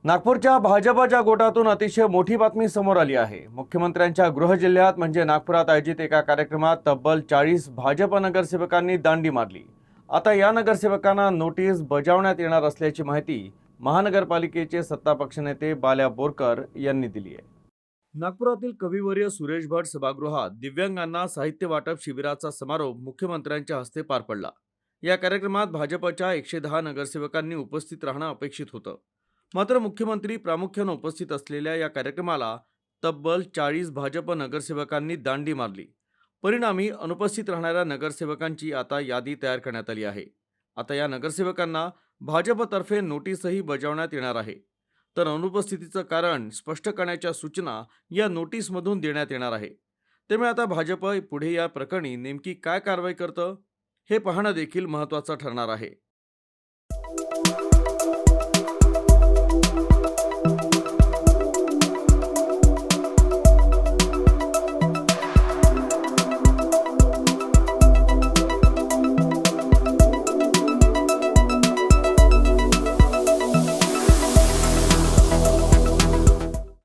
नागपूरच्या भाजपच्या गोटातून अतिशय मोठी बातमी समोर आली आहे। मुख्यमंत्र्यांच्या गृह जिल्ह्यात म्हणजे नागपुरात आयोजित एका कार्यक्रमात तब्बल 40 भाजप नगरसेवकांनी दांडी मारली। आता या नगरसेवकांना नोटीस बजावण्यात येणार असल्याची माहिती महानगरपालिकेचे सत्तापक्ष नेते बाल्या बोरकर यांनी दिली आहे। नागपुरातील कविवर्य सुरेश भट सभागृहात दिव्यांगांना साहित्य वाटप शिबिराचा समारोप मुख्यमंत्र्यांच्या हस्ते पार पडला। या कार्यक्रमात भाजपच्या 110 नगरसेवकांनी उपस्थित राहणं अपेक्षित होतं। मात्र मुख्यमंत्री प्रामुख्याने उपस्थित असलेल्या या कार्यक्रमाला तब्बल 40 भाजप नगरसेवकांनी दांडी मारली। परिणामी अनुपस्थित राहणाऱ्या नगरसेवकांची आता यादी तयार करण्यात आली आहे। आता या नगरसेवकांना भाजपतर्फे नोटीसही बजावण्यात येणार आहे। तर अनुपस्थितीचं कारण स्पष्ट करण्याच्या सूचना या नोटीसमधून देण्यात येणार आहे। त्यामुळे आता भाजप पुढे या प्रकरणी नेमकी काय कारवाई करतं हे पाहणं देखील महत्त्वाचं ठरणार आहे।